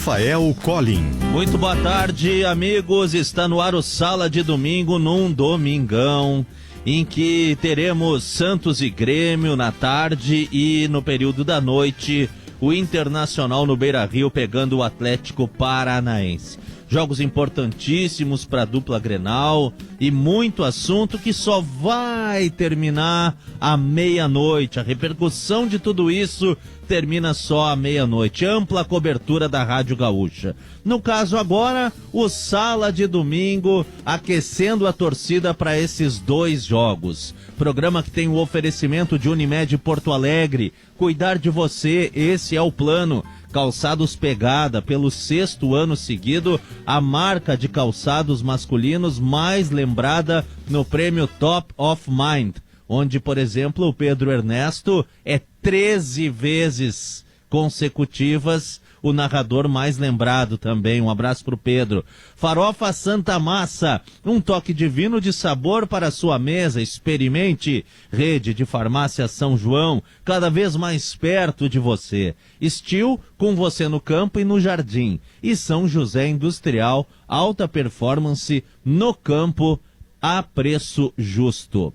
Rafael Collin. Muito boa tarde, amigos. Está no ar o Sala de Domingo num domingão, em que teremos Santos e Grêmio na tarde e no período da noite o Internacional no Beira-Rio pegando o Atlético Paranaense. Jogos importantíssimos para a dupla Grenal e muito assunto que só vai terminar à meia-noite. A repercussão de tudo isso termina só à meia-noite. Ampla cobertura da Rádio Gaúcha. No caso agora, o Sala de Domingo aquecendo a torcida para esses dois jogos. Programa que tem o oferecimento de Unimed Porto Alegre. Cuidar de você, esse é o plano. Calçados Pegada, pelo 6º ano seguido, a marca de calçados masculinos mais lembrada no prêmio Top of Mind, onde, por exemplo, o Pedro Ernesto é 13 vezes consecutivas o narrador mais lembrado também. Um abraço pro Pedro. Farofa Santa Massa, um toque divino de sabor para a sua mesa. Experimente. Rede de Farmácia São João, cada vez mais perto de você. Estil, com você no campo e no jardim. E São José Industrial, alta performance no campo a preço justo.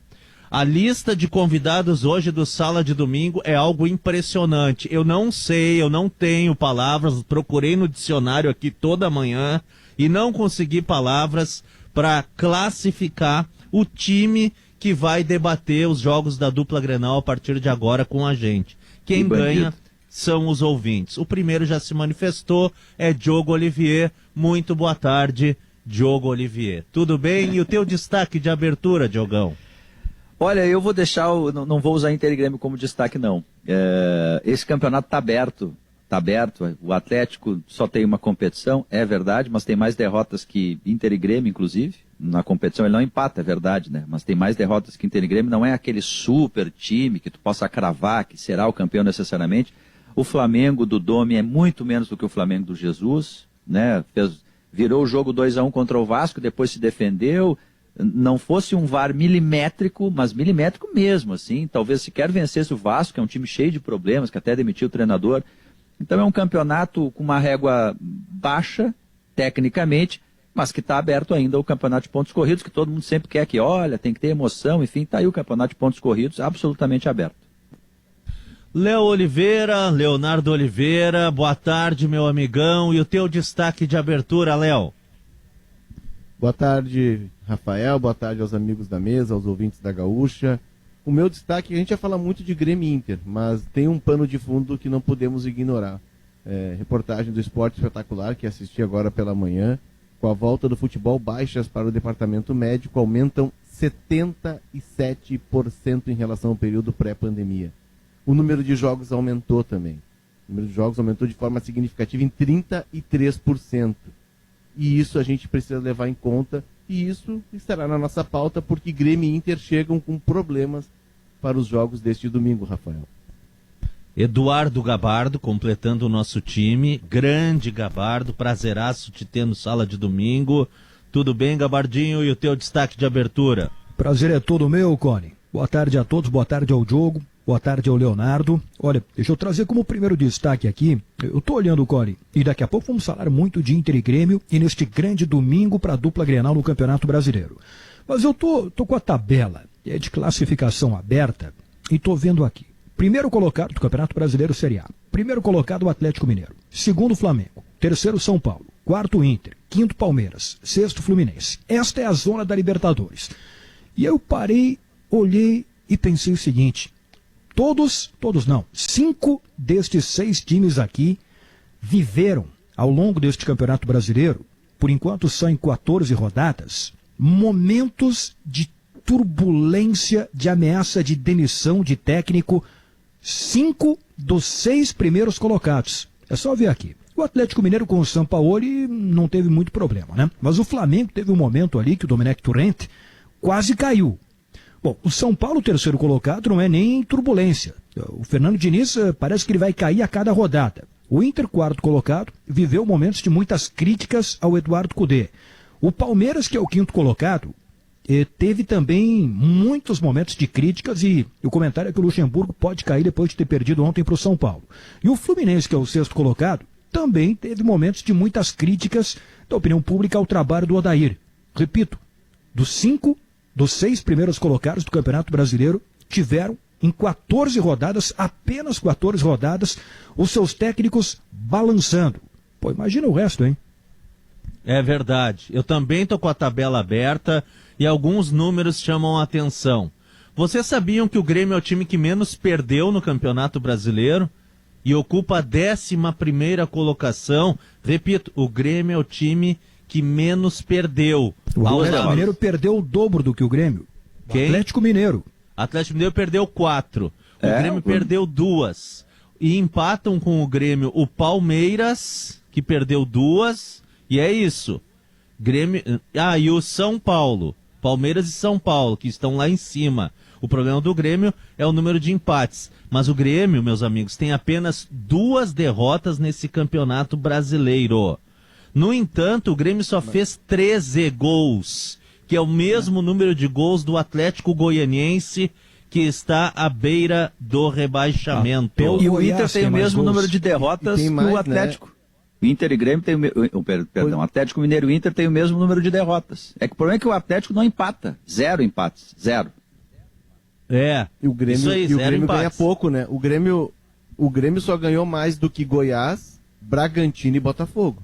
A lista de convidados hoje do Sala de Domingo é algo impressionante. Eu não sei, eu não tenho palavras, procurei no dicionário aqui toda manhã e não consegui palavras para classificar o time que vai debater os jogos da dupla Grenal a partir de agora com a gente. Quem ganha são os ouvintes. O primeiro já se manifestou, é Diogo Olivier. Muito boa tarde, Diogo Olivier. Tudo bem? E o teu destaque de abertura, Diogão? Olha, eu vou deixar, não vou usar Inter e Grêmio como destaque, não. Esse campeonato está aberto, o Atlético só tem uma competição, é verdade, mas tem mais derrotas que Inter e Grêmio, inclusive. Na competição ele não empata, é verdade, né? Mas tem mais derrotas que Inter e Grêmio, não é aquele super time que tu possa cravar, que será o campeão necessariamente. O Flamengo do Domi é muito menos do que o Flamengo do Jesus, né? Virou o jogo 2-1 contra o Vasco, depois se defendeu. Não fosse um VAR milimétrico, mas milimétrico mesmo, assim. Talvez sequer vencesse o Vasco, que é um time cheio de problemas, que até demitiu o treinador. Então é um campeonato com uma régua baixa, tecnicamente, mas que está aberto ainda o campeonato de pontos corridos, que todo mundo sempre quer que, olha, tem que ter emoção, enfim, está aí o campeonato de pontos corridos absolutamente aberto. Léo Oliveira, Leonardo Oliveira, boa tarde, meu amigão. E o teu destaque de abertura, Léo? Boa tarde, Rafael, boa tarde aos amigos da mesa, aos ouvintes da Gaúcha. O meu destaque, a gente já fala muito de Grêmio e Inter, mas tem um pano de fundo que não podemos ignorar. Reportagem do Esporte Espetacular, que assisti agora pela manhã, com a volta do futebol, baixas para o departamento médico aumentam 77% em relação ao período pré-pandemia. O número de jogos aumentou também. O número de jogos aumentou de forma significativa em 33%. E isso a gente precisa levar em conta, e isso estará na nossa pauta, porque Grêmio e Inter chegam com problemas para os jogos deste domingo, Rafael. Eduardo Gabardo, completando o nosso time. Grande Gabardo, prazeraço te ter no Sala de Domingo. Tudo bem, Gabardinho? E o teu destaque de abertura? Prazer é todo meu, Cone. Boa tarde a todos, boa tarde ao Diogo. Boa tarde ao Leonardo. Olha, deixa eu trazer como primeiro destaque aqui, eu tô olhando o Cone, e daqui a pouco vamos falar muito de Inter e Grêmio, e neste grande domingo para a dupla Grenal no Campeonato Brasileiro. Mas eu tô com a tabela de classificação aberta, e tô vendo aqui. Primeiro colocado do Campeonato Brasileiro Série A. Primeiro colocado o Atlético Mineiro. Segundo Flamengo. Terceiro São Paulo. Quarto Inter. Quinto Palmeiras. Sexto Fluminense. Esta é a zona da Libertadores. E eu parei, olhei e pensei o seguinte... Todos não, 5 destes 6 times aqui viveram, ao longo deste Campeonato Brasileiro, por enquanto são em 14 rodadas, momentos de turbulência, de ameaça de demissão de técnico, 5 dos 6 primeiros colocados. É só ver aqui. O Atlético Mineiro com o Sampaoli não teve muito problema, né? Mas o Flamengo teve um momento ali que o Domenech Torrent quase caiu. Bom, o São Paulo, terceiro colocado, não é nem turbulência. O Fernando Diniz parece que ele vai cair a cada rodada. O Inter, quarto colocado, viveu momentos de muitas críticas ao Eduardo Cudê. O Palmeiras, que é o quinto colocado, teve também muitos momentos de críticas e o comentário é que o Luxemburgo pode cair depois de ter perdido ontem para o São Paulo. E o Fluminense, que é o sexto colocado, também teve momentos de muitas críticas da opinião pública ao trabalho do Odair. Repito, dos 6 primeiros colocados do Campeonato Brasileiro tiveram em 14 rodadas, apenas 14 rodadas, os seus técnicos balançando. Pô, imagina o resto, hein? É verdade. Eu também tô com a tabela aberta e alguns números chamam a atenção. Vocês sabiam que o Grêmio é o time que menos perdeu no Campeonato Brasileiro e ocupa a 11ª colocação? Repito, o Grêmio é o time que menos perdeu. O Atlético Mineiro perdeu o dobro do que o Grêmio. Quem? O Atlético Mineiro. Atlético Mineiro perdeu 4. O Grêmio perdeu 2. E empatam com o Grêmio o Palmeiras, que perdeu 2. E é isso. Grêmio. E o São Paulo. Palmeiras e São Paulo, que estão lá em cima. O problema do Grêmio é o número de empates. Mas o Grêmio, meus amigos, tem apenas 2 derrotas nesse campeonato brasileiro. No entanto, o Grêmio só fez 13 gols, que é o mesmo número de gols do Atlético Goianiense, que está à beira do rebaixamento. E o Inter tem o mesmo número de derrotas que o Atlético. Né? O Inter e Grêmio tem o Atlético Mineiro e o Inter tem o mesmo número de derrotas. É que o problema é que o Atlético não empata. 0 empates. 0. E o Grêmio, isso aí, e o Grêmio empates. ganha pouco, né? O Grêmio só ganhou mais do que Goiás, Bragantino e Botafogo.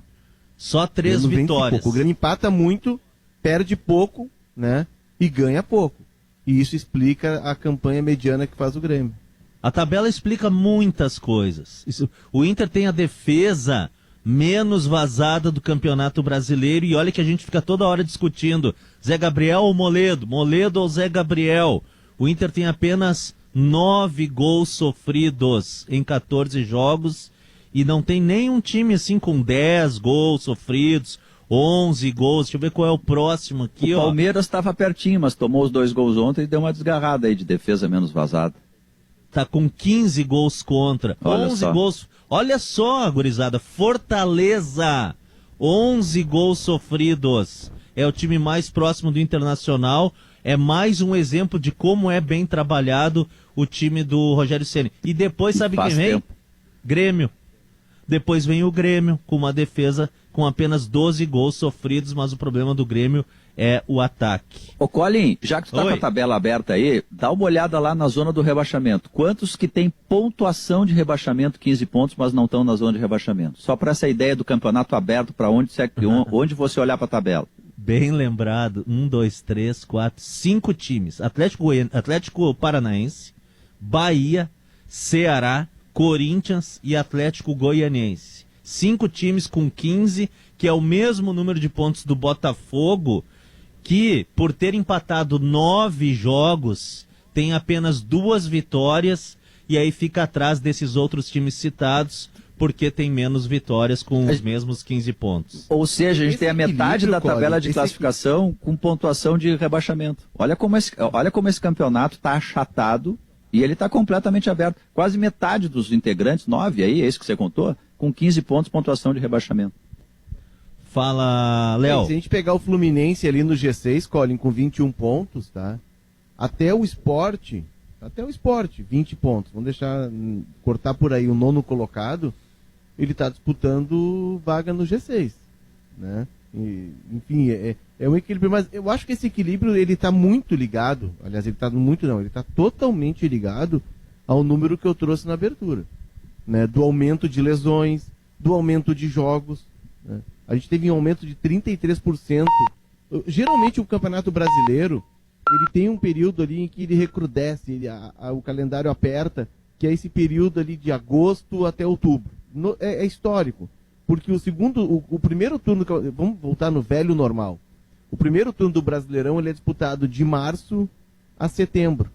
Só 3 vitórias. O Grêmio empata muito, perde pouco, né? E ganha pouco. E isso explica a campanha mediana que faz o Grêmio. A tabela explica muitas coisas. O Inter tem a defesa menos vazada do Campeonato Brasileiro e olha que a gente fica toda hora discutindo Zé Gabriel ou Moledo, Moledo ou Zé Gabriel. O Inter tem apenas 9 gols sofridos em 14 jogos e não tem nenhum time assim com 10 gols sofridos, 11 gols. Deixa eu ver qual é o próximo aqui. O Palmeiras estava pertinho, mas tomou os 2 gols ontem e deu uma desgarrada aí de defesa menos vazada. Tá com 15 gols contra. Olha 11 só. gols. Olha só, gurizada. Fortaleza. 11 gols sofridos. É o time mais próximo do Internacional. É mais um exemplo de como é bem trabalhado o time do Rogério Ceni. E depois, sabe quem vem? Grêmio. Depois vem o Grêmio, com uma defesa com apenas 12 gols sofridos, mas o problema do Grêmio é o ataque. Ô Colin, já que tu tá com a tabela aberta aí, dá uma olhada lá na zona do rebaixamento. Quantos que tem pontuação de rebaixamento, 15 pontos, mas não estão na zona de rebaixamento? Só para essa ideia do campeonato aberto, para onde você olhar para a tabela. Bem lembrado, 1, 2, 3, 4, 5 times. Atlético Paranaense, Bahia, Ceará, Corinthians e Atlético Goianiense. 5 times com 15, que é o mesmo número de pontos do Botafogo, que por ter empatado 9 jogos, tem apenas 2 vitórias e aí fica atrás desses outros times citados, porque tem menos vitórias com os mesmos 15 pontos. Ou seja, a gente tem a metade da tabela de classificação com pontuação de rebaixamento. Olha como esse campeonato está achatado e ele está completamente aberto. Quase metade dos integrantes, 9 aí, é isso que você contou, com 15 pontos, pontuação de rebaixamento. Fala, Léo. Se a gente pegar o Fluminense ali no G6, Colin, com 21 pontos, tá? Até o Sport, 20 pontos. Vamos deixar, cortar por aí o 9º colocado, ele está disputando vaga no G6, né? Enfim, é um equilíbrio, mas eu acho que esse equilíbrio ele está muito ligado, aliás, ele está totalmente ligado ao número que eu trouxe na abertura, né? Do aumento de lesões, do aumento de jogos, né? A gente teve um aumento de 33%. Geralmente o Campeonato Brasileiro, ele tem um período ali em que ele recrudesce, o calendário aperta, que é esse período ali de agosto até outubro. É histórico, porque o primeiro turno, vamos voltar no velho normal, o primeiro turno do Brasileirão ele é disputado de março a setembro,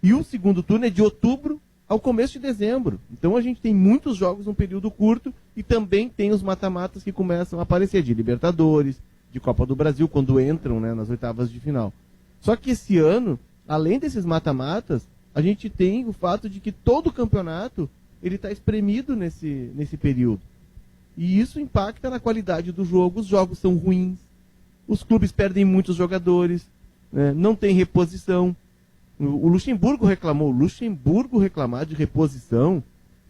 e o segundo turno é de outubro ao começo de dezembro. Então a gente tem muitos jogos num período curto, e também tem os mata-matas que começam a aparecer, de Libertadores, de Copa do Brasil, quando entram, né, nas oitavas de final. Só que esse ano, além desses mata-matas, a gente tem o fato de que todo o campeonato ele está espremido nesse período. E isso impacta na qualidade do jogo. Os jogos são ruins, os clubes perdem muitos jogadores, né? Não tem reposição. O Luxemburgo reclamar de reposição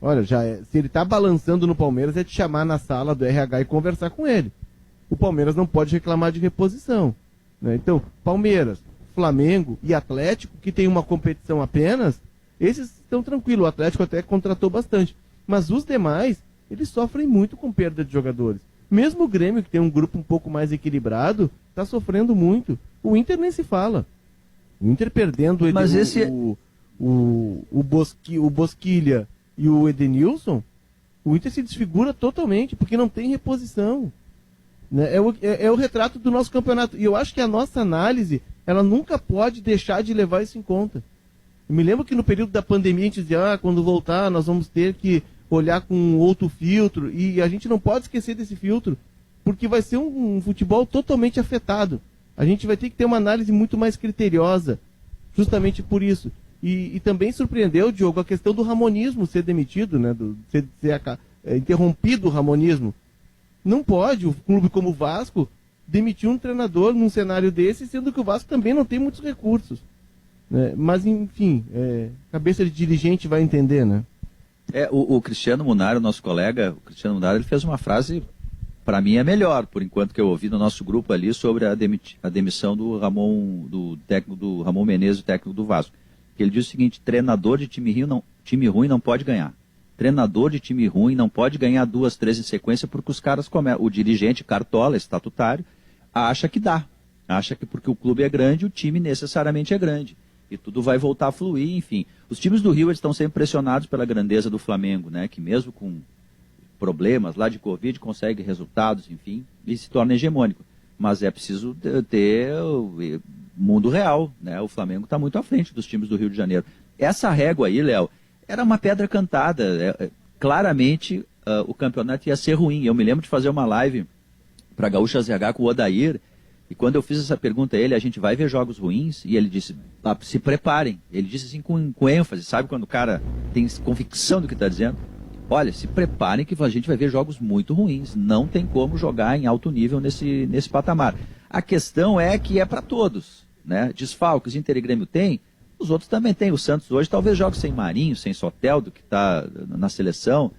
Olha, se ele tá balançando no Palmeiras, é te chamar na sala do RH e conversar com ele. O Palmeiras não pode reclamar de reposição, né? Então, Palmeiras, Flamengo e Atlético, que tem uma competição apenas, esses estão tranquilos. O Atlético até contratou bastante. Mas os demais, eles sofrem muito com perda de jogadores. Mesmo o Grêmio, que tem um grupo um pouco mais equilibrado, está sofrendo muito. O Inter nem se fala. O Inter perdendo o Bosquilha e o Edenilson, o Inter se desfigura totalmente, porque não tem reposição. Né? É o retrato do nosso campeonato. E eu acho que a nossa análise, ela nunca pode deixar de levar isso em conta. Eu me lembro que no período da pandemia a gente dizia, quando voltar nós vamos ter que olhar com outro filtro, e a gente não pode esquecer desse filtro, porque vai ser um futebol totalmente afetado. A gente vai ter que ter uma análise muito mais criteriosa, justamente por isso. E também surpreendeu, Diogo, a questão do ramonismo ser demitido, né, ser interrompido o ramonismo. Não pode o clube como o Vasco demitir um treinador num cenário desse, sendo que o Vasco também não tem muitos recursos. Né? Mas, enfim, cabeça de dirigente vai entender, né? O Cristiano Munari, o nosso colega, o Cristiano Munari, ele fez uma frase, para mim é melhor, por enquanto, que eu ouvi no nosso grupo ali, sobre a demissão do técnico do Ramon Menezes, o técnico do Vasco. Que ele diz o seguinte: treinador de time ruim não pode ganhar. Treinador de time ruim não pode ganhar 2, 3 em sequência, porque os caras o dirigente, cartola, estatutário, acha que dá. Acha que porque o clube é grande, o time necessariamente é grande. E tudo vai voltar a fluir, enfim. Os times do Rio, eles estão sempre pressionados pela grandeza do Flamengo, né? Que mesmo com problemas lá de Covid, consegue resultados, enfim, e se torna hegemônico. Mas é preciso ter o mundo real, né? O Flamengo está muito à frente dos times do Rio de Janeiro. Essa régua aí, Léo, era uma pedra cantada. Claramente, o campeonato ia ser ruim. Eu me lembro de fazer uma live para Gaúcha ZH com o Odair, e quando eu fiz essa pergunta a ele, a gente vai ver jogos ruins? E ele disse, se preparem. Ele disse assim com ênfase, sabe quando o cara tem convicção do que está dizendo? Olha, se preparem que a gente vai ver jogos muito ruins. Não tem como jogar em alto nível nesse patamar. A questão é que é para todos, né? Desfalques, Inter e Grêmio tem, os outros também tem. O Santos hoje talvez jogue sem Marinho, sem Soteldo, que está na seleção.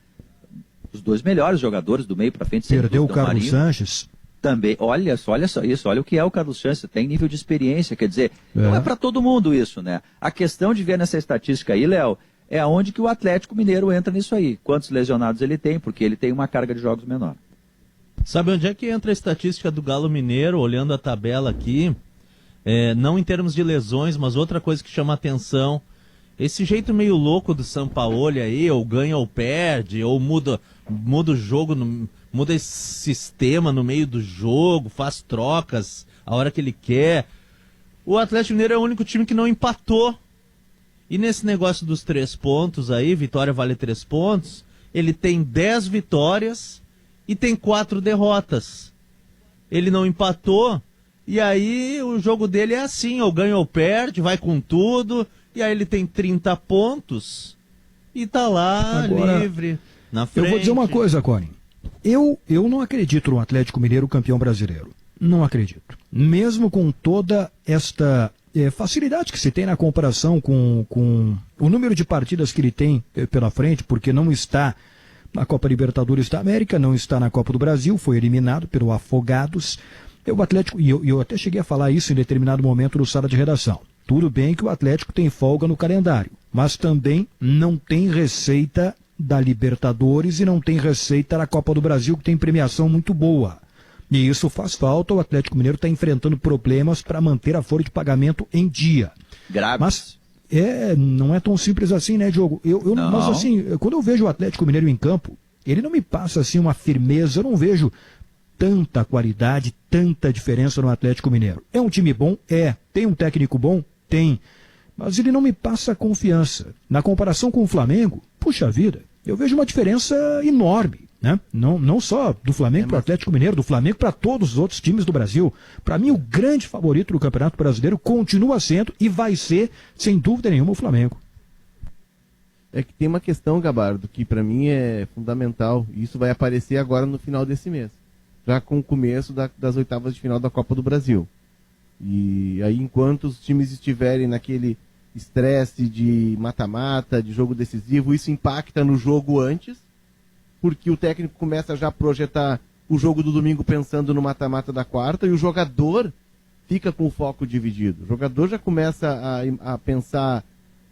Os dois melhores jogadores do meio para frente. Perdeu o Carlos Sanches. Também, olha só isso, olha o que é o Carlos Sanches, tem nível de experiência, quer dizer, não é para todo mundo isso, né? A questão de ver nessa estatística aí, Léo, é aonde que o Atlético Mineiro entra nisso aí. Quantos lesionados ele tem, porque ele tem uma carga de jogos menor. Sabe onde é que entra a estatística do Galo Mineiro, olhando a tabela aqui? Não em termos de lesões, mas outra coisa que chama atenção, esse jeito meio louco do Sampaoli aí, ou ganha ou perde, ou muda o jogo, muda esse sistema no meio do jogo, faz trocas a hora que ele quer. O Atlético Mineiro é o único time que não empatou. E nesse negócio dos 3 pontos aí, vitória vale 3 pontos, ele tem 10 vitórias e tem 4 derrotas. Ele não empatou, e aí o jogo dele é assim, ou ganha ou perde, vai com tudo, e aí ele tem 30 pontos e tá lá agora, livre, na frente. Eu vou dizer uma coisa, Cone. Eu não acredito no Atlético Mineiro campeão brasileiro. Não acredito. Mesmo com toda esta facilidade que se tem na comparação com o número de partidas que ele tem pela frente, porque não está na Copa Libertadores da América, não está na Copa do Brasil, foi eliminado pelo Afogados. O Atlético, e eu até cheguei a falar isso em determinado momento no Sala de Redação. Tudo bem que o Atlético tem folga no calendário, mas também não tem receita da Libertadores e não tem receita da Copa do Brasil, que tem premiação muito boa. E isso faz falta, o Atlético Mineiro está enfrentando problemas para manter a folha de pagamento em dia. Graves. Mas não é tão simples assim, né, Diogo? Mas assim, quando eu vejo o Atlético Mineiro em campo, ele não me passa assim uma firmeza, eu não vejo tanta qualidade, tanta diferença no Atlético Mineiro. É um time bom? Tem um técnico bom? Tem. Mas ele não me passa confiança. Na comparação com o Flamengo, puxa vida, eu vejo uma diferença enorme. Né? Não só do Flamengo para o Atlético Mineiro, do Flamengo para todos os outros times do Brasil. Para mim, o grande favorito do Campeonato Brasileiro continua sendo e vai ser, sem dúvida nenhuma, o Flamengo. É que tem uma questão, Gabardo, que para mim é fundamental, e isso vai aparecer agora no final desse mês, já com o começo das oitavas de final da Copa do Brasil. E aí, enquanto os times estiverem estresse de mata-mata, de jogo decisivo, isso impacta no jogo antes, porque o técnico começa já a projetar o jogo do domingo pensando no mata-mata da quarta, e o jogador fica com o foco dividido. O jogador já começa a pensar,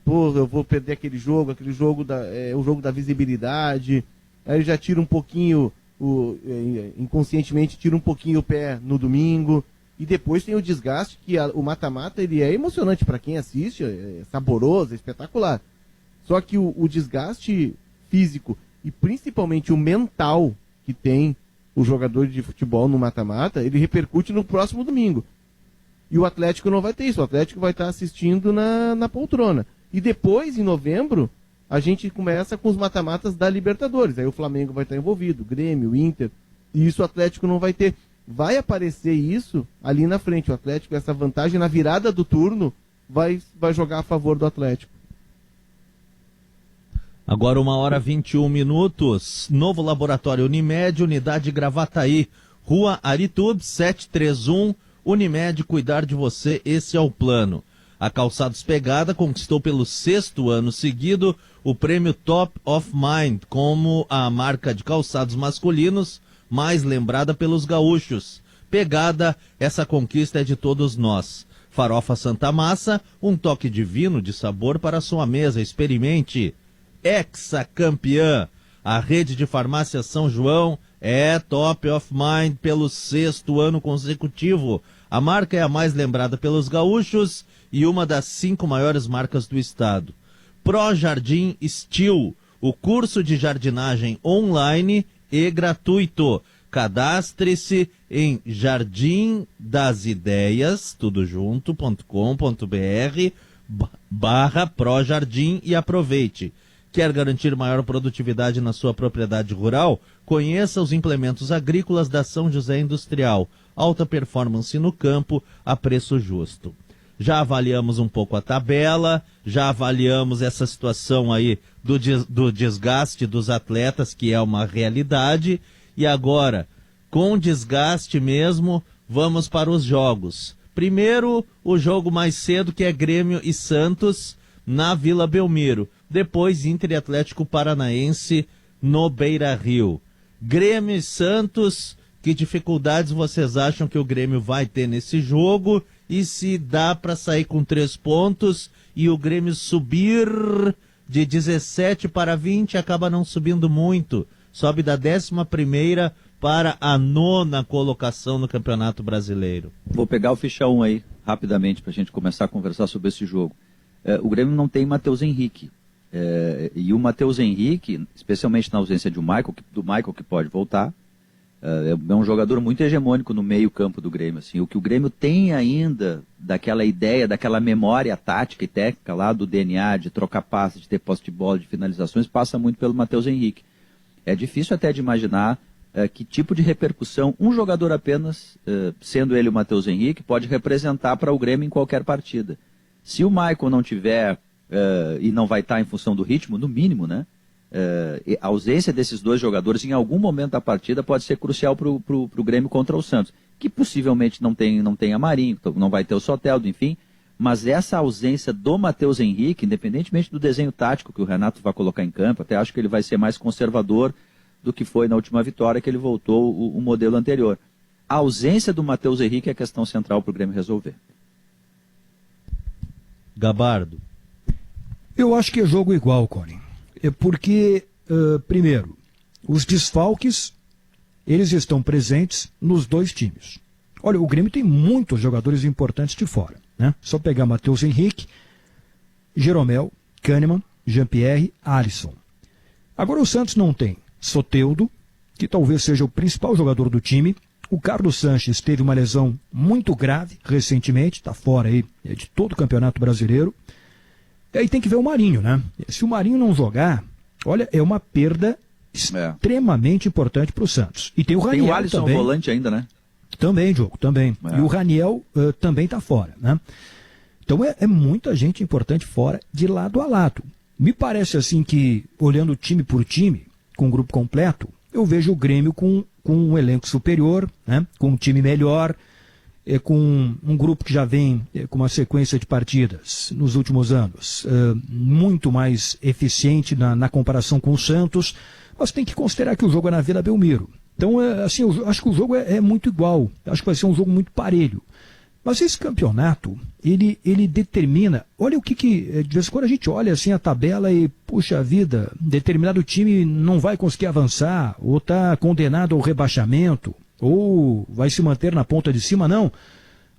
pô, eu vou perder aquele jogo o jogo da visibilidade, aí ele já tira um pouquinho, inconscientemente tira um pouquinho o pé no domingo, e depois tem o desgaste, que o mata-mata ele é emocionante para quem assiste, é saboroso, é espetacular. Só que o desgaste físico e principalmente o mental que tem o jogador de futebol no mata-mata, ele repercute no próximo domingo. E o Atlético não vai ter isso, o Atlético vai estar assistindo na poltrona. E depois, em novembro, a gente começa com os mata-matas da Libertadores. Aí o Flamengo vai estar envolvido, o Grêmio, o Inter, e isso o Atlético não vai ter. Vai aparecer isso ali na frente. O Atlético, essa vantagem na virada do turno, vai jogar a favor do Atlético. Agora 1h21, novo laboratório Unimed, unidade Gravataí, Rua Aritubes 731, Unimed, cuidar de você, esse é o plano. A Calçados Pegada conquistou pelo 6º ano seguido o prêmio Top of Mind como a marca de calçados masculinos mais lembrada pelos gaúchos. Pegada, essa conquista é de todos nós. Farofa Santa Massa, um toque divino de sabor para sua mesa, experimente. Hexacampeã, a rede de farmácia São João é Top of Mind pelo 6º ano consecutivo. A marca é a mais lembrada pelos gaúchos e uma das 5 maiores marcas do estado. Pro Jardim Steel, o curso de jardinagem online e gratuito. Cadastre-se em jardimdasideias, tudojunto.com.br/projardim e aproveite. Quer garantir maior produtividade na sua propriedade rural? Conheça os implementos agrícolas da São José Industrial. Alta performance no campo a preço justo. Já avaliamos um pouco a tabela, já avaliamos essa situação aí do desgaste dos atletas, que é uma realidade. E agora, com desgaste mesmo, vamos para os jogos. Primeiro, o jogo mais cedo, que é Grêmio e Santos, na Vila Belmiro. Depois, Inter e Atlético Paranaense no Beira-Rio. Grêmio e Santos, que dificuldades vocês acham que o Grêmio vai ter nesse jogo? E se dá para sair com 3 pontos e o Grêmio subir de 17 para 20, acaba não subindo muito. Sobe da 11ª para a 9ª colocação no Campeonato Brasileiro. Vou pegar o ficha 1 aí, rapidamente, para a gente começar a conversar sobre esse jogo. O Grêmio não tem Matheus Henrique. E o Matheus Henrique, especialmente na ausência do Michael, que pode voltar, é um jogador muito hegemônico no meio campo do Grêmio. Assim. O que o Grêmio tem ainda daquela ideia, daquela memória tática e técnica lá do DNA, de trocar passes, de ter posse de bola, de finalizações, passa muito pelo Matheus Henrique. É difícil até de imaginar que tipo de repercussão um jogador apenas, sendo ele o Matheus Henrique, pode representar para o Grêmio em qualquer partida. Se o Michael não tiver e não vai estar em função do ritmo, no mínimo, né? A ausência desses 2 jogadores em algum momento da partida pode ser crucial para o Grêmio contra o Santos, que possivelmente não tem a Marinho, não vai ter o Soteldo, enfim, mas essa ausência do Matheus Henrique, independentemente do desenho tático que o Renato vai colocar em campo, até acho que ele vai ser mais conservador do que foi na última vitória, que ele voltou o modelo anterior. A ausência do Matheus Henrique é a questão central para o Grêmio resolver. Gabardo. Eu acho que é jogo igual, Cone. Porque, primeiro, os desfalques, eles estão presentes nos 2 times. Olha, o Grêmio tem muitos jogadores importantes de fora, né? Só pegar Matheus Henrique, Jeromel, Kahneman, Jean-Pierre, Alisson. Agora o Santos não tem Soteldo, que talvez seja o principal jogador do time. O Carlos Sanches teve uma lesão muito grave recentemente, está fora aí de todo o Campeonato Brasileiro. E aí tem que ver o Marinho, né? Se o Marinho não jogar, olha, é uma perda extremamente importante para o Santos. E tem o Raniel. Tem o Alisson também. Volante ainda, né? Também, Diogo, também. E o Raniel também está fora, né? Então é muita gente importante fora, de lado a lado. Me parece assim que, olhando time por time, com o grupo completo, eu vejo o Grêmio com um elenco superior, né? Com um time melhor. com um grupo que já vem com uma sequência de partidas nos últimos anos muito mais eficiente na comparação com o Santos, mas tem que considerar que o jogo é na Vila Belmiro. Então, assim, eu acho que o jogo é muito igual, acho que vai ser um jogo muito parelho. Mas esse campeonato, ele determina, olha o que de vez em quando a gente olha assim a tabela e, puxa vida, determinado time não vai conseguir avançar, ou está condenado ao rebaixamento, ou vai se manter na ponta de cima, não.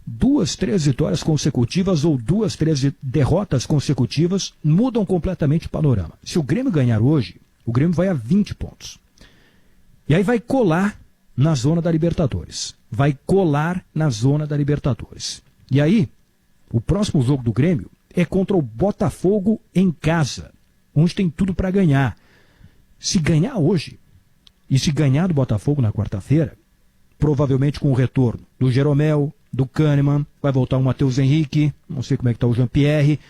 2, 3 vitórias consecutivas ou 2, 3 derrotas consecutivas mudam completamente o panorama. Se o Grêmio ganhar hoje, o Grêmio vai a 20 pontos. E aí vai colar na zona da Libertadores. Vai colar na zona da Libertadores. E aí, o próximo jogo do Grêmio é contra o Botafogo em casa, onde tem tudo para ganhar. Se ganhar hoje, e se ganhar do Botafogo na quarta-feira, provavelmente com o retorno do Jeromel, do Kahneman, vai voltar o Matheus Henrique, não sei como é que está o Jean-Pierre,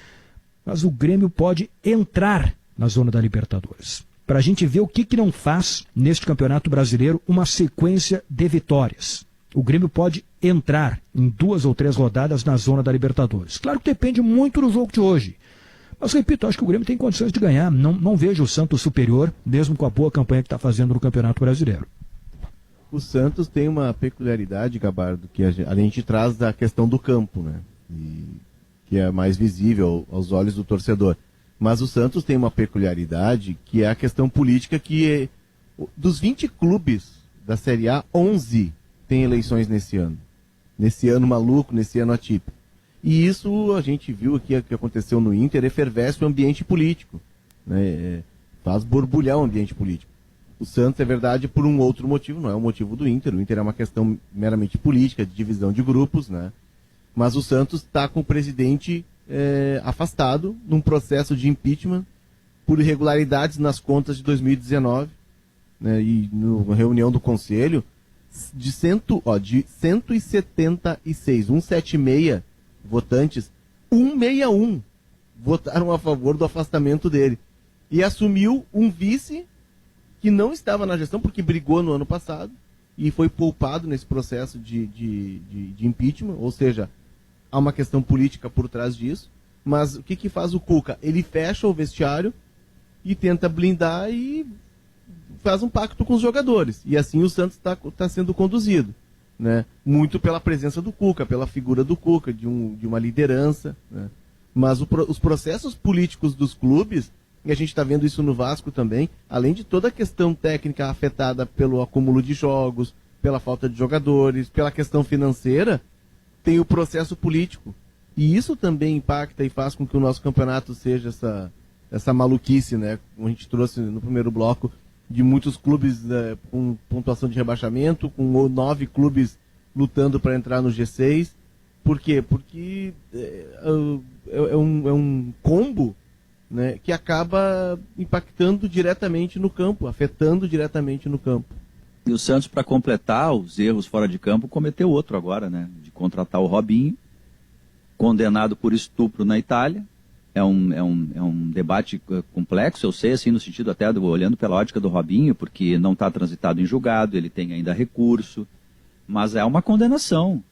mas o Grêmio pode entrar na zona da Libertadores. Para a gente ver o que não faz neste Campeonato Brasileiro uma sequência de vitórias. O Grêmio pode entrar em 2 ou 3 rodadas na zona da Libertadores. Claro que depende muito do jogo de hoje. Mas, repito, acho que o Grêmio tem condições de ganhar. Não vejo o Santos superior, mesmo com a boa campanha que está fazendo no Campeonato Brasileiro. O Santos tem uma peculiaridade, Gabardo, que a gente traz da questão do campo, né? Que é mais visível aos olhos do torcedor. Mas o Santos tem uma peculiaridade, que é a questão política, que dos 20 clubes da Série A, 11 tem eleições nesse ano. Nesse ano maluco, nesse ano atípico. E isso a gente viu aqui, que aconteceu no Inter, efervesce o ambiente político, né? Faz borbulhar o ambiente político. O Santos, é verdade, por um outro motivo, não é o motivo do Inter. O Inter é uma questão meramente política, de divisão de grupos, né? Mas o Santos está com o presidente afastado num processo de impeachment por irregularidades nas contas de 2019, né? E na reunião do Conselho, de 176, 176 votantes, 161 votaram a favor do afastamento dele. E assumiu um vice que não estava na gestão, porque brigou no ano passado, e foi poupado nesse processo de impeachment, ou seja, há uma questão política por trás disso. Mas o que faz o Cuca? Ele fecha o vestiário e tenta blindar e faz um pacto com os jogadores. E assim o Santos está sendo conduzido, né? Muito pela presença do Cuca, pela figura do Cuca, de uma liderança, né? Mas os processos políticos dos clubes, e a gente está vendo isso no Vasco também, além de toda a questão técnica afetada pelo acúmulo de jogos, pela falta de jogadores, pela questão financeira, tem o processo político. E isso também impacta e faz com que o nosso campeonato seja essa maluquice, né? Como a gente trouxe no primeiro bloco, de muitos clubes com pontuação de rebaixamento, com 9 clubes lutando para entrar no G6. Por quê? Porque é um combo, né, que acaba impactando diretamente no campo, afetando diretamente no campo. E o Santos, para completar os erros fora de campo, cometeu outro agora, né? De contratar o Robinho, condenado por estupro na Itália. É um debate complexo, eu sei, assim, no sentido até olhando pela ótica do Robinho, porque não está transitado em julgado, ele tem ainda recurso, mas é uma condenação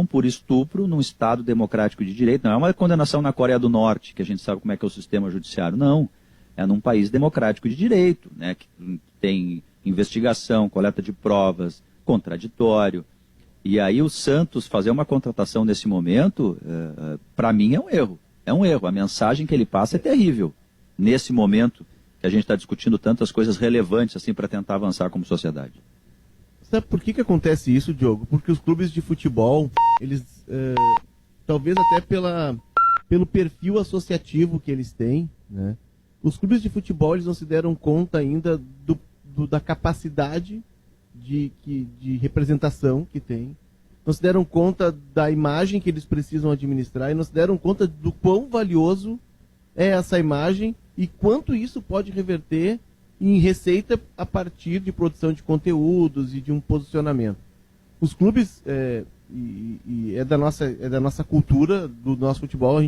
por estupro num Estado democrático de direito, não é uma condenação na Coreia do Norte, que a gente sabe como é que é o sistema judiciário, não, é num país democrático de direito, né, que tem investigação, coleta de provas, contraditório. E aí o Santos fazer uma contratação nesse momento, para mim é um erro. É um erro. A mensagem que ele passa é terrível. Nesse momento que a gente está discutindo tantas coisas relevantes assim para tentar avançar como sociedade. Sabe por que acontece isso, Diogo? Porque os clubes de futebol, eles, talvez até pelo perfil associativo que eles têm, né? Os clubes de futebol, eles não se deram conta ainda da capacidade de representação que tem, não se deram conta da imagem que eles precisam administrar e não se deram conta do quão valioso é essa imagem e quanto isso pode reverter em receita a partir de produção de conteúdos e de um posicionamento. Os clubes, é da nossa cultura, do nosso futebol,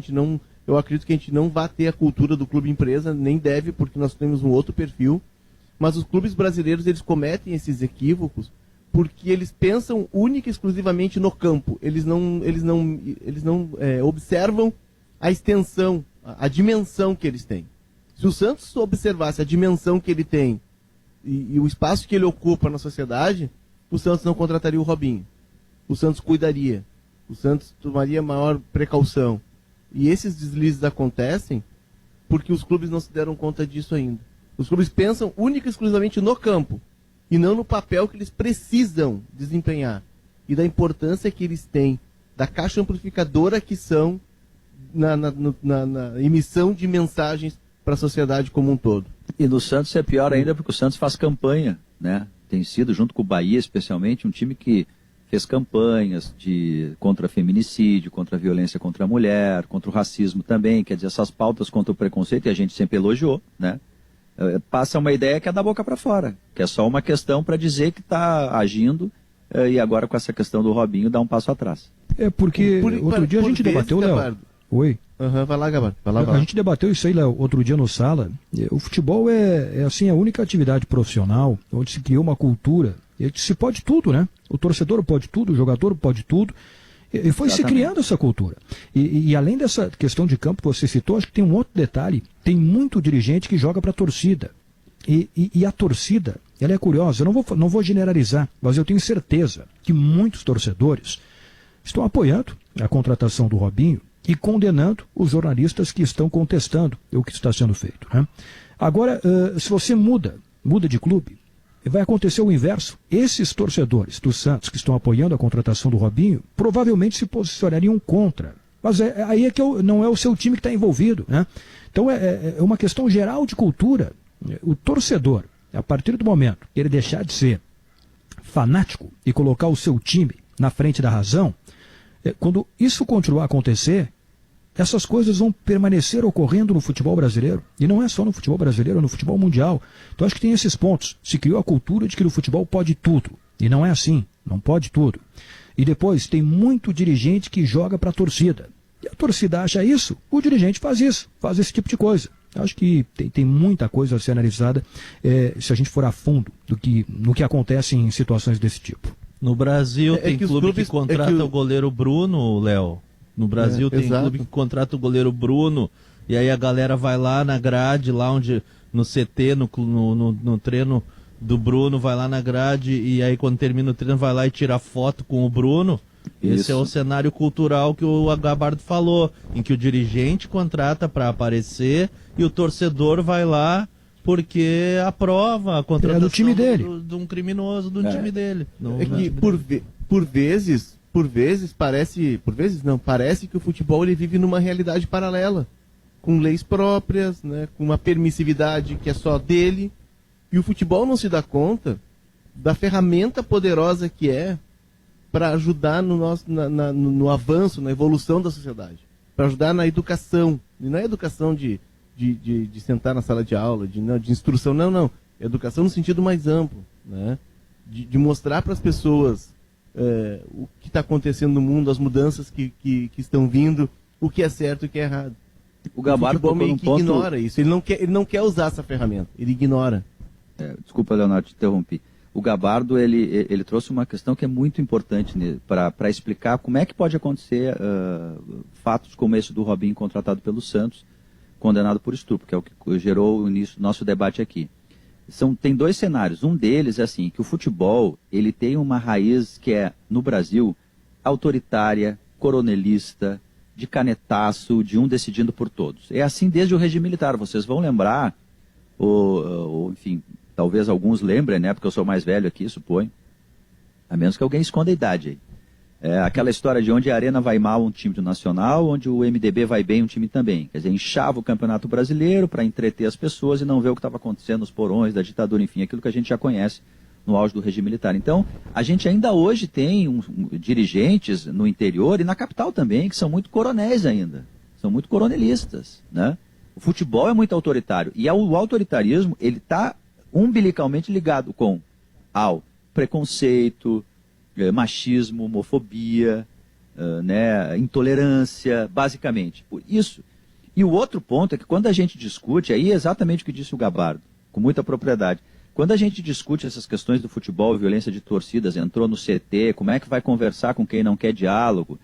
eu acredito que a gente não vai ter a cultura do clube empresa, nem deve, porque nós temos um outro perfil. Mas os clubes brasileiros, eles cometem esses equívocos porque eles pensam única e exclusivamente no campo. Eles não observam a extensão, a dimensão que eles têm. Se o Santos observasse a dimensão que ele tem e o espaço que ele ocupa na sociedade, o Santos não contrataria o Robinho. O Santos cuidaria. O Santos tomaria maior precaução. E esses deslizes acontecem porque os clubes não se deram conta disso ainda. Os clubes pensam única e exclusivamente no campo e não no papel que eles precisam desempenhar e da importância que eles têm, da caixa amplificadora que são na emissão de mensagens para a sociedade como um todo. E no Santos é pior ainda porque o Santos faz campanha, né? Tem sido, junto com o Bahia especialmente, um time que fez campanhas contra feminicídio, contra a violência contra a mulher, contra o racismo também, quer dizer, essas pautas contra o preconceito, e a gente sempre elogiou, né? Passa uma ideia que é da boca para fora, que é só uma questão para dizer que está agindo, e agora com essa questão do Robinho dá um passo atrás. É porque outro dia a gente debateu, Léo. Oi. Vai lá, Gabardo. A gente debateu isso aí, Léo, outro dia no Sala. O futebol é assim, a única atividade profissional onde se criou uma cultura. Se pode tudo, né? O torcedor pode tudo, o jogador pode tudo. E foi se criando essa cultura. E além dessa questão de campo que você citou, acho que tem um outro detalhe. Tem muito dirigente que joga para a torcida. E a torcida, ela é curiosa. Eu não vou generalizar, mas eu tenho certeza que muitos torcedores estão apoiando a contratação do Robinho e condenando os jornalistas que estão contestando o que está sendo feito, né? Agora, se você muda de clube, vai acontecer o inverso. Esses torcedores do Santos que estão apoiando a contratação do Robinho provavelmente se posicionariam contra. Mas aí é que não é o seu time que está envolvido, né? Então é uma questão geral de cultura. O torcedor, a partir do momento que ele deixar de ser fanático e colocar o seu time na frente da razão, quando isso continuar a acontecer, essas coisas vão permanecer ocorrendo no futebol brasileiro. E não é só no futebol brasileiro, é no futebol mundial. Então acho que tem esses pontos. Se criou a cultura de que no futebol pode tudo. E não é assim, não pode tudo. E depois tem muito dirigente que joga para a torcida. E a torcida acha isso, o dirigente faz isso, faz esse tipo de coisa. Acho que tem muita coisa a ser analisada se a gente for a fundo no que acontece em situações desse tipo. No Brasil tem clube que contrata o goleiro Bruno, Léo. No Brasil tem clube que contrata o goleiro Bruno, e aí a galera vai lá na grade, lá onde, no CT, no treino do Bruno, vai lá na grade, e aí quando termina o treino vai lá e tira foto com o Bruno. Isso. Esse é o cenário cultural que o Gabardo falou, em que o dirigente contrata para aparecer e o torcedor vai lá porque aprova a contratação do time dele. De um criminoso do time dele. Por vezes parece que o futebol ele vive numa realidade paralela, com leis próprias, né, com uma permissividade que é só dele, e o futebol não se dá conta da ferramenta poderosa que é para ajudar no avanço, na evolução da sociedade, para ajudar na educação, e não é educação de sentar na sala de aula, de instrução, não, é educação no sentido mais amplo, né, de mostrar para as pessoas o que está acontecendo no mundo, as mudanças que estão vindo, o que é certo e o que é errado. O Gabardo futebol meio que ignora isso, ele não quer usar essa ferramenta, ele ignora. Desculpa, Leonardo, te interrompi. O Gabardo ele trouxe uma questão que é muito importante para explicar como é que pode acontecer fatos como esse do Robinho contratado pelo Santos, condenado por estupro, que é o que gerou o início do nosso debate aqui. Tem dois cenários. Um deles é assim, que o futebol ele tem uma raiz que é, no Brasil, autoritária, coronelista, de canetaço, de um decidindo por todos. É assim desde o regime militar. Vocês vão lembrar, enfim, talvez alguns lembrem, né? Porque eu sou mais velho aqui, suponho. A menos que alguém esconda a idade aí. Aquela história de onde a Arena vai mal um time do Nacional, onde o MDB vai bem um time também. Quer dizer, inchava o Campeonato Brasileiro para entreter as pessoas e não ver o que estava acontecendo nos porões da ditadura, enfim, aquilo que a gente já conhece no auge do regime militar. Então, a gente ainda hoje tem dirigentes no interior e na capital também, que são muito coronéis ainda. São muito coronelistas, né? O futebol é muito autoritário. E o autoritarismo, ele está umbilicalmente ligado ao preconceito, machismo, homofobia, né, intolerância, basicamente. Por isso. E o outro ponto é que quando a gente discute, aí é exatamente o que disse o Gabardo, com muita propriedade. Quando a gente discute essas questões do futebol, violência de torcidas, entrou no CT, como é que vai conversar com quem não quer diálogo,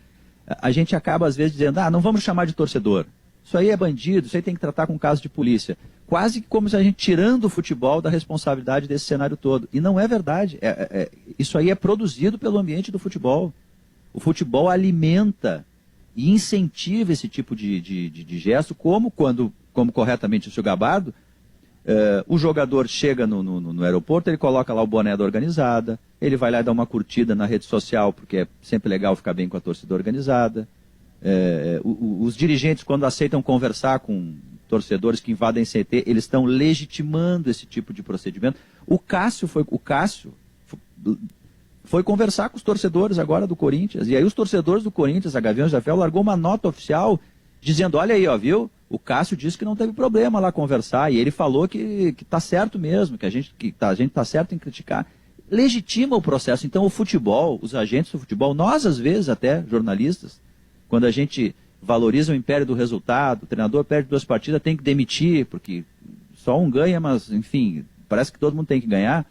a gente acaba às vezes dizendo, não vamos chamar de torcedor. Isso aí é bandido, isso aí tem que tratar com caso de polícia. Quase como se a gente tirando o futebol da responsabilidade desse cenário todo. E não é verdade. Isso aí é produzido pelo ambiente do futebol. O futebol alimenta e incentiva esse tipo de gesto, como corretamente o seu Gabardo, o jogador chega no aeroporto, ele coloca lá o boné da organizada, ele vai lá dar uma curtida na rede social, porque é sempre legal ficar bem com a torcida organizada. Os dirigentes, quando aceitam conversar com torcedores que invadem CT, eles estão legitimando esse tipo de procedimento. O Cássio foi conversar com os torcedores agora do Corinthians, e aí os torcedores do Corinthians, a Gaviões da Fiel, largou uma nota oficial dizendo, olha aí, ó, viu? O Cássio disse que não teve problema lá conversar, e ele falou que tá certo mesmo, que a gente tá certo em criticar. Legitima o processo. Então o futebol, os agentes do futebol, nós às vezes até, jornalistas, quando a gente valoriza o império do resultado, o treinador perde 2 partidas, tem que demitir, porque só um ganha, mas enfim, parece que todo mundo tem que ganhar.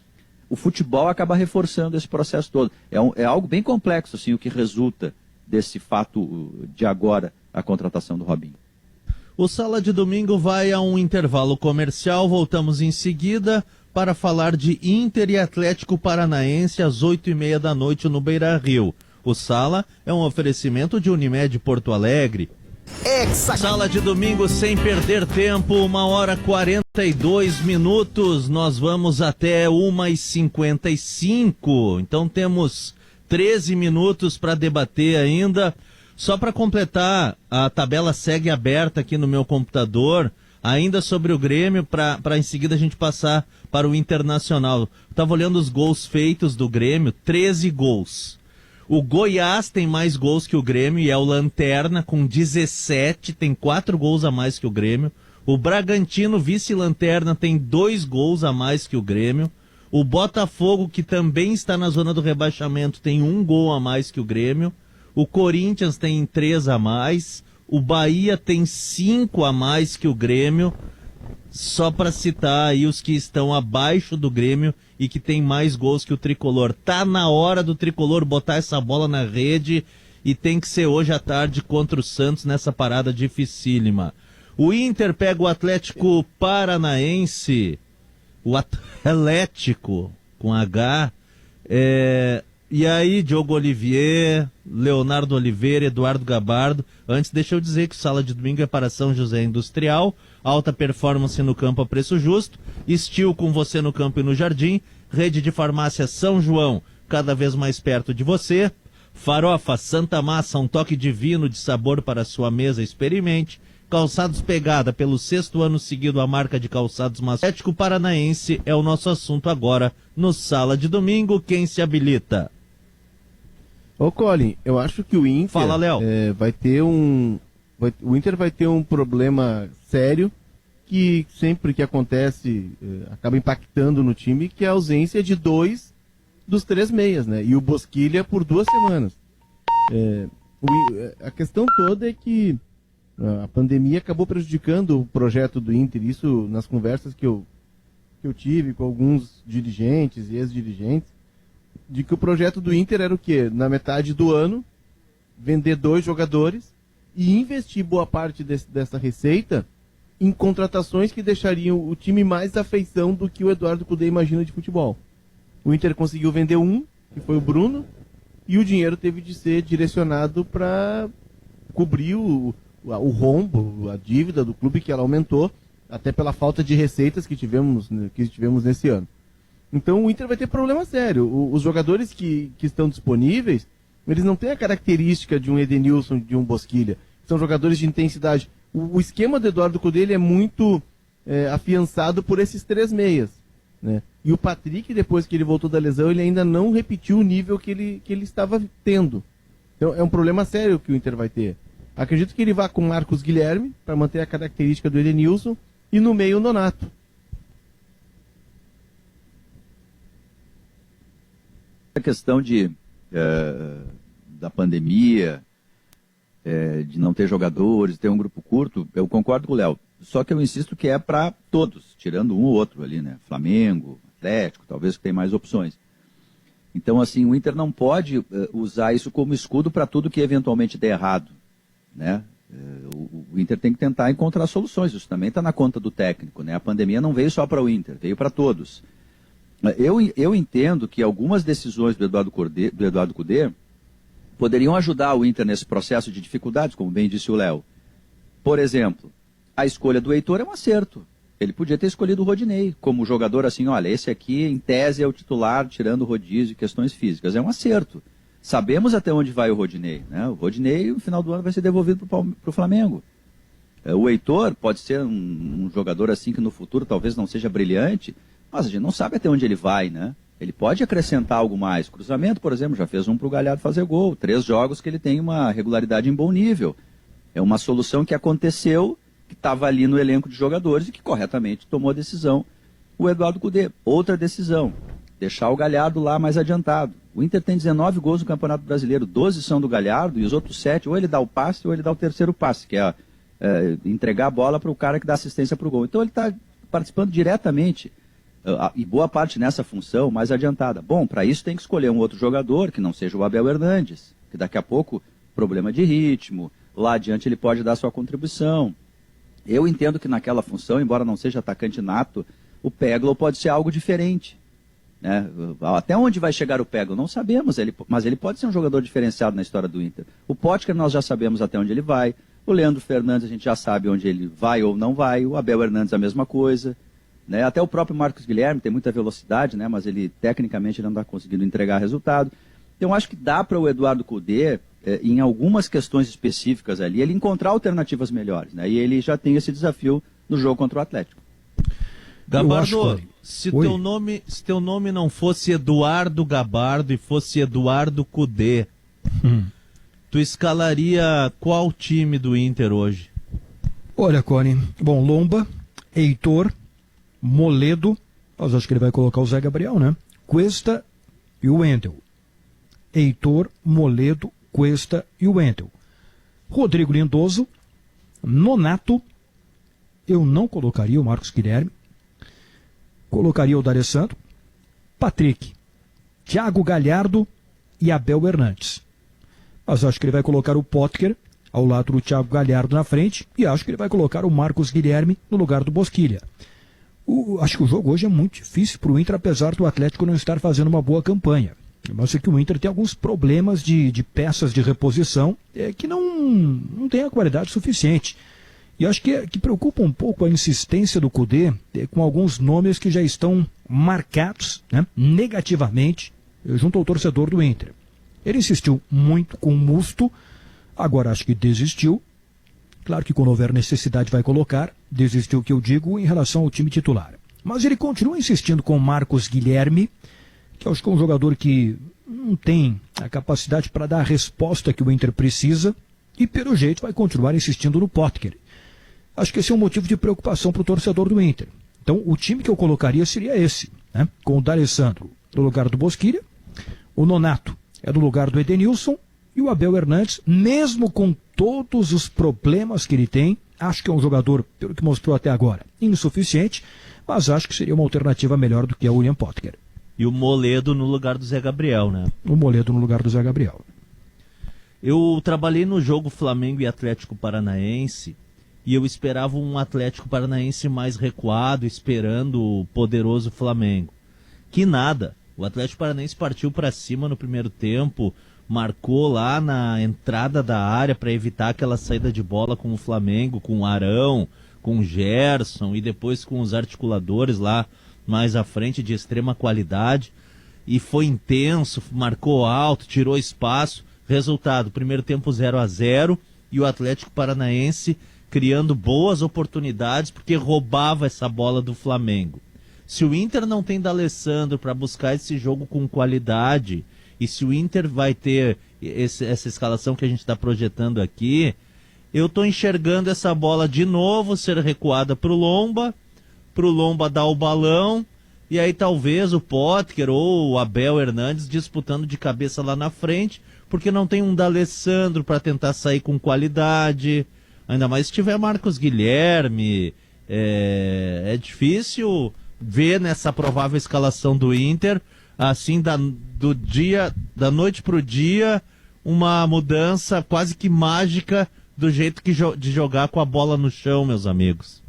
O futebol acaba reforçando esse processo todo. É algo bem complexo, assim, o que resulta desse fato de agora, a contratação do Robinho. O Sala de Domingo vai a um intervalo comercial, voltamos em seguida para falar de Inter e Atlético Paranaense às 8h30 da noite no Beira-Rio. O Sala é um oferecimento de Unimed Porto Alegre. Sala de Domingo sem perder tempo, 1h42. Nós vamos até 1h55. Então temos 13 minutos para debater ainda. Só para completar, a tabela segue aberta aqui no meu computador, ainda sobre o Grêmio, para em seguida a gente passar para o Internacional. Estava olhando os gols feitos do Grêmio, 13 gols. O Goiás tem mais gols que o Grêmio e é o Lanterna com 17, tem 4 gols a mais que o Grêmio. O Bragantino, vice-lanterna, tem 2 gols a mais que o Grêmio. O Botafogo, que também está na zona do rebaixamento, tem 1 gol a mais que o Grêmio. O Corinthians tem 3 a mais. O Bahia tem 5 a mais que o Grêmio. Só para citar aí os que estão abaixo do Grêmio e que tem mais gols que o Tricolor. Tá na hora do Tricolor botar essa bola na rede e tem que ser hoje à tarde contra o Santos nessa parada dificílima. O Inter pega o Atlético Paranaense, o Atlético com H, e aí Diogo Olivier, Leonardo Oliveira, Eduardo Gabardo. Antes deixa eu dizer que o Sala de Domingo é para São José Industrial, alta performance no campo a preço justo, Estil com você no campo e no jardim, rede de farmácia São João, cada vez mais perto de você, Farofa Santa Massa, um toque divino de sabor para a sua mesa, experimente. Calçados Pegada, pelo 6º ano seguido a marca de calçados Atlético Paranaense é o nosso assunto agora no Sala de Domingo. Quem se habilita? Ô Colin, eu acho que o Inter Fala, Léo. O Inter vai ter um problema sério que sempre que acontece acaba impactando no time, que é a ausência de 2 dos 3 meias, né? E o Bosquilha por 2 semanas. A questão toda é que a pandemia acabou prejudicando o projeto do Inter, isso nas conversas que eu tive com alguns dirigentes e ex-dirigentes, de que o projeto do Inter era o quê? Na metade do ano, vender 2 jogadores e investir boa parte dessa receita em contratações que deixariam o time mais à feição do que o Eduardo Cudê imagina de futebol. O Inter conseguiu vender um, que foi o Bruno, e o dinheiro teve de ser direcionado para cobrir o rombo, a dívida do clube, que ela aumentou, até pela falta de receitas que tivemos nesse ano. Então o Inter vai ter problema sério. Os jogadores que estão disponíveis, eles não têm a característica de um Edenilson, de um Bosquilha. São jogadores de intensidade. O esquema do Eduardo Cudê ele é muito afiançado por esses 3 meias, né? E o Patrick, depois que ele voltou da lesão, ele ainda não repetiu o nível que ele estava tendo. Então é um problema sério que o Inter vai ter. Acredito que ele vá com Marcos Guilherme, para manter a característica do Edenilson, e no meio o Nonato. A questão da pandemia, de não ter jogadores, ter um grupo curto, eu concordo com o Léo. só que eu insisto que é para todos, tirando um ou outro ali, né? Flamengo, Atlético, talvez que tem mais opções. Então, assim, o Inter não pode usar isso como escudo para tudo que eventualmente der errado, né? O Inter tem que tentar encontrar soluções, isso também está na conta do técnico, né? A pandemia não veio só para o Inter, veio para todos. Eu entendo que algumas decisões do Eduardo Cudê poderiam ajudar o Inter nesse processo de dificuldades, como bem disse o Léo. Por exemplo, a escolha do Heitor é um acerto. Ele podia ter escolhido o Rodinei como jogador assim, olha, esse aqui em tese é o titular, tirando o rodízio e questões físicas. É um acerto. Sabemos até onde vai o Rodinei, né? O Rodinei, no final do ano, vai ser devolvido para o Flamengo. O Heitor pode ser um jogador assim que no futuro talvez não seja brilhante, mas a gente não sabe até onde ele vai, né? Ele pode acrescentar algo mais. Cruzamento, por exemplo, já fez um para o Galhardo fazer gol. 3 jogos que ele tem uma regularidade em bom nível. É uma solução que aconteceu, que estava ali no elenco de jogadores e que corretamente tomou a decisão o Eduardo Cudê. Outra decisão, deixar o Galhardo lá mais adiantado. O Inter tem 19 gols no Campeonato Brasileiro, 12 são do Galhardo e os outros 7, ou ele dá o passe ou ele dá o terceiro passe, que é entregar a bola para o cara que dá assistência para o gol. Então ele está participando diretamente, e boa parte nessa função mais adiantada. Bom, para isso tem que escolher um outro jogador, que não seja o Abel Hernandes, que daqui a pouco, problema de ritmo, lá adiante ele pode dar sua contribuição. Eu entendo que naquela função, embora não seja atacante nato, o Peglo pode ser algo diferente, né? Até onde vai chegar o Peglo? Não sabemos, mas ele pode ser um jogador diferenciado na história do Inter. O Potker nós já sabemos até onde ele vai, o Leandro Fernandes a gente já sabe onde ele vai ou não vai, o Abel Hernandes a mesma coisa, né? Até o próprio Marcos Guilherme tem muita velocidade, né? Mas ele tecnicamente ele não está conseguindo entregar resultado. Então acho que dá para o Eduardo Cudê, em algumas questões específicas ali, ele encontrar alternativas melhores, né? E ele já tem esse desafio no jogo contra o Atlético. Gabardo, se teu nome não fosse Eduardo Gabardo e fosse Eduardo Cudê, tu escalaria qual time do Inter hoje? Olha, Cone, bom, Lomba, Heitor, Moledo, mas acho que ele vai colocar o Zé Gabriel, né? Cuesta e o Wendel. Heitor, Moledo, Cuesta e o Wendel. Rodrigo Lindoso, Nonato, eu não colocaria o Marcos Guilherme, colocaria o D'Alessandro, Patrick, Thiago Galhardo e Abel Hernandes. Mas acho que ele vai colocar o Potker ao lado do Thiago Galhardo na frente e acho que ele vai colocar o Marcos Guilherme no lugar do Bosquilha. Acho que o jogo hoje é muito difícil para o Inter, apesar do Atlético não estar fazendo uma boa campanha. Mas é que o Inter tem alguns problemas de peças de reposição que não tem a qualidade suficiente. E acho que preocupa um pouco a insistência do Cudê com alguns nomes que já estão marcados, né, negativamente junto ao torcedor do Inter. Ele insistiu muito com o Musto, agora acho que desistiu. Claro que quando houver necessidade vai colocar, desistiu o que eu digo em relação ao time titular. Mas ele continua insistindo com o Marcos Guilherme, que eu acho que é um jogador que não tem a capacidade para dar a resposta que o Inter precisa e pelo jeito vai continuar insistindo no Potker. Acho que esse é um motivo de preocupação para o torcedor do Inter. Então o time que eu colocaria seria esse, né? Com o D'Alessandro no lugar do Bosquilha, o Nonato é no lugar do Edenilson e o Abel Hernandes, mesmo com todos os problemas que ele tem, acho que é um jogador, pelo que mostrou até agora, insuficiente, mas acho que seria uma alternativa melhor do que o William Potker. E o Moledo no lugar do Zé Gabriel, né? O Moledo no lugar do Zé Gabriel. Eu trabalhei no jogo Flamengo e Atlético Paranaense e eu esperava um Atlético Paranaense mais recuado, esperando o poderoso Flamengo. Que nada. O Atlético Paranaense partiu para cima no primeiro tempo, marcou lá na entrada da área para evitar aquela saída de bola com o Flamengo, com o Arão, com o Gerson e depois com os articuladores lá mais à frente de extrema qualidade. E foi intenso, marcou alto, tirou espaço. Resultado, primeiro tempo 0-0 e o Atlético Paranaense criando boas oportunidades porque roubava essa bola do Flamengo. Se o Inter não tem D'Alessandro para buscar esse jogo com qualidade, e se o Inter vai ter essa escalação que a gente está projetando aqui, eu estou enxergando essa bola de novo ser recuada para o Lomba dar o balão, e aí talvez o Potker ou o Abel Hernandes disputando de cabeça lá na frente, porque não tem um D'Alessandro para tentar sair com qualidade, ainda mais se tiver Marcos Guilherme. É difícil ver nessa provável escalação do Inter, assim, da noite pro dia, uma mudança quase que mágica do jeito de jogar com a bola no chão, meus amigos.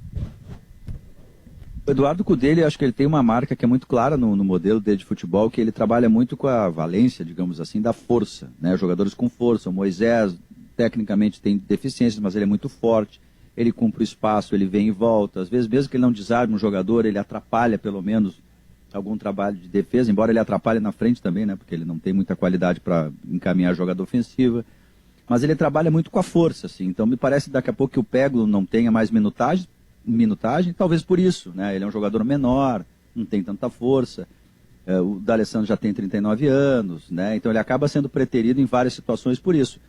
O Eduardo Cudê, acho que ele tem uma marca que é muito clara no modelo dele de futebol, que ele trabalha muito com a valência, digamos assim, da força, né? Jogadores com força. O Moisés, tecnicamente, tem deficiências, mas ele é muito forte. Ele cumpre o espaço, ele vem e volta. Às vezes, mesmo que ele não desarme um jogador, ele atrapalha, pelo menos, algum trabalho de defesa, embora ele atrapalhe na frente também, né? Porque ele não tem muita qualidade para encaminhar a jogada ofensiva. Mas ele trabalha muito com a força, assim. Então, me parece daqui a pouco que o Peglo não tenha mais minutagem, talvez por isso, né? Ele é um jogador menor, não tem tanta força. O D'Alessandro já tem 39 anos, né? Então ele acaba sendo preterido em várias situações por isso.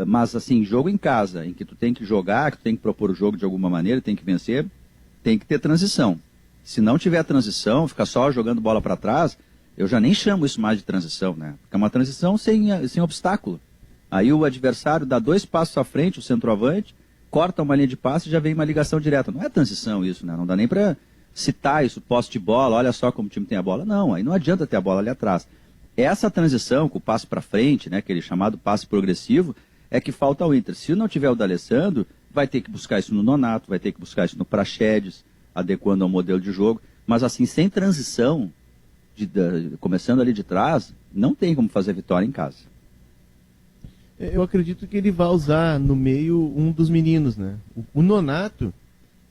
Mas assim, jogo em casa, em que tu tem que jogar, que tu tem que propor o jogo de alguma maneira, tem que vencer, tem que ter transição. Se não tiver transição, ficar só jogando bola para trás, eu já nem chamo isso mais de transição, né? Porque é uma transição sem obstáculo. Aí o adversário dá 2 passos à frente, o centroavante, corta uma linha de passe e já vem uma ligação direta. Não é transição isso, né? Não dá nem para citar isso, posse de bola, olha só como o time tem a bola. Não, aí não adianta ter a bola ali atrás. Essa transição com o passe para frente, né, aquele chamado passe progressivo, é que falta ao Inter. Se não tiver o D'Alessandro, vai ter que buscar isso no Nonato, vai ter que buscar isso no Praxedes, adequando ao modelo de jogo. Mas assim, sem transição, começando ali de trás, não tem como fazer vitória em casa. Eu acredito que ele vai usar no meio um dos meninos, né? O Nonato,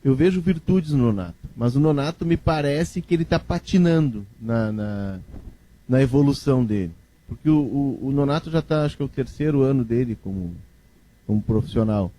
eu vejo virtudes no Nonato, mas o Nonato me parece que ele está patinando na evolução dele. Porque o Nonato já está, acho que é o 3º ano dele como profissional.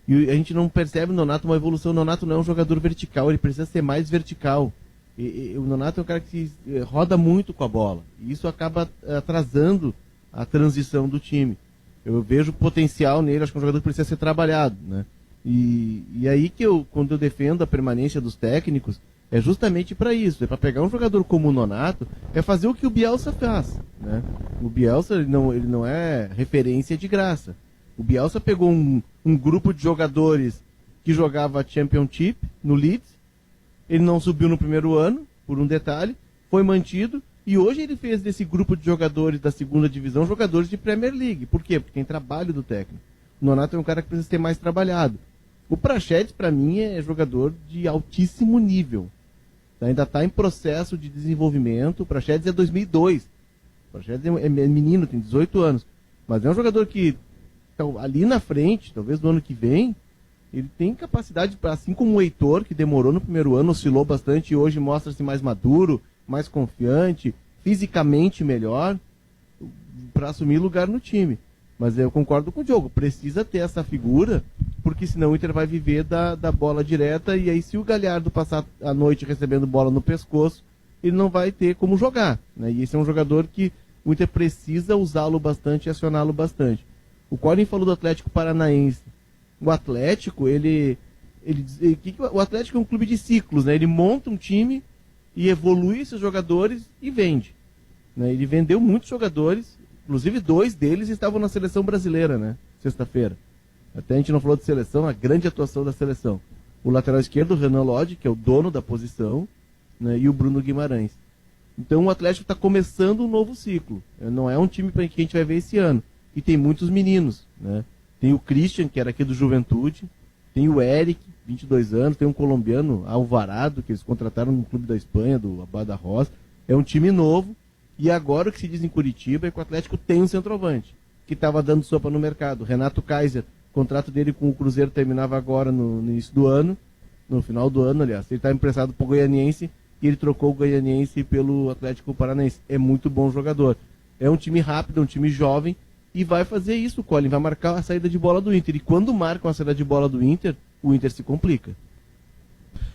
E a gente não percebe no Nonato uma evolução. O Nonato não é um jogador vertical, ele precisa ser mais vertical. O Nonato é um cara que roda muito com a bola. E isso acaba atrasando a transição do time. Eu vejo potencial nele, acho que é um jogador que precisa ser trabalhado, né? E aí que quando eu defendo a permanência dos técnicos, é justamente para isso, é para pegar um jogador como o Nonato, é fazer o que o Bielsa faz, né? O Bielsa, ele não é referência de graça. O Bielsa pegou um grupo de jogadores que jogava Championship no Leeds, ele não subiu no primeiro ano, por um detalhe, foi mantido, e hoje ele fez desse grupo de jogadores da 2ª divisão jogadores de Premier League. Por quê? Porque tem trabalho do técnico. O Nonato é um cara que precisa ser mais trabalhado. O Praxedes, para mim, é jogador de altíssimo nível. Ainda está em processo de desenvolvimento. O Praxedes é 2002. O Praxedes é menino, tem 18 anos. Mas é um jogador que, ali na frente, talvez no ano que vem, ele tem capacidade, assim como o Heitor, que demorou no primeiro ano, oscilou bastante e hoje mostra-se mais maduro, mais confiante, fisicamente melhor, para assumir lugar no time. Mas eu concordo com o Diogo, precisa ter essa figura, porque senão o Inter vai viver da bola direta, e aí se o Galhardo passar a noite recebendo bola no pescoço, ele não vai ter como jogar, né? E esse é um jogador que o Inter precisa usá-lo bastante e acioná-lo bastante. O Colin falou do Atlético Paranaense. O Atlético, o Atlético é um clube de ciclos, né? Ele monta um time e evolui esses jogadores e vende, né? Ele vendeu muitos jogadores, inclusive 2 deles estavam na seleção brasileira, né? Sexta-feira. Até a gente não falou de seleção, a grande atuação da seleção. O lateral esquerdo, o Renan Lodge, que é o dono da posição, né? E o Bruno Guimarães. Então o Atlético está começando um novo ciclo. Não é um time que a gente vai ver esse ano. E tem muitos meninos, né? Tem o Christian, que era aqui do Juventude, tem o Eric, 22 anos, tem um colombiano, Alvarado, que eles contrataram no clube da Espanha, do Badajoz. É um time novo, e agora o que se diz em Curitiba é que o Atlético tem um centroavante, que estava dando sopa no mercado. Renato Kaiser, o contrato dele com o Cruzeiro terminava agora no início do ano, no final do ano, aliás. Ele está emprestado para o Goianiense, e ele trocou o Goianiense pelo Atlético Paranaense. É muito bom jogador. É um time rápido, é um time jovem, e vai fazer isso, o Colin vai marcar a saída de bola do Inter. E quando marcam a saída de bola do Inter, o Inter se complica.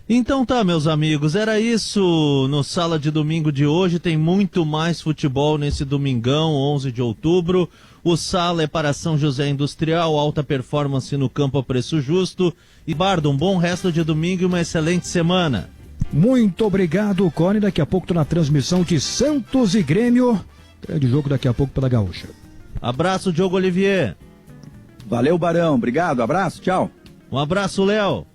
Então tá, meus amigos, era isso no Sala de Domingo de hoje. Tem muito mais futebol nesse domingão, 11 de outubro. O Sala é para São José Industrial, alta performance no campo a preço justo. E Bardo, um bom resto de domingo e uma excelente semana. Muito obrigado, Cone. Daqui a pouco tô na transmissão de Santos e Grêmio. Grande jogo daqui a pouco pela Gaúcha. Abraço, Diogo Olivier. Valeu, Barão. Obrigado. Abraço. Tchau. Um abraço, Léo.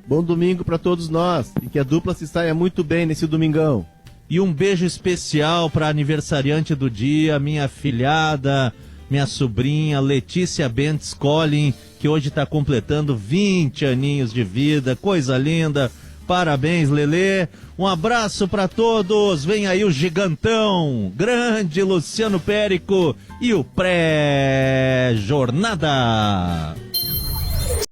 Bom domingo para todos nós e que a dupla se saia muito bem nesse domingão. E um beijo especial para aniversariante do dia, minha filhada, minha sobrinha Letícia Bentes Collin, que hoje está completando 20 aninhos de vida. Coisa linda. Parabéns, Lelê. Um abraço para todos. Vem aí o gigantão, grande Luciano Périco e o pré-jornada.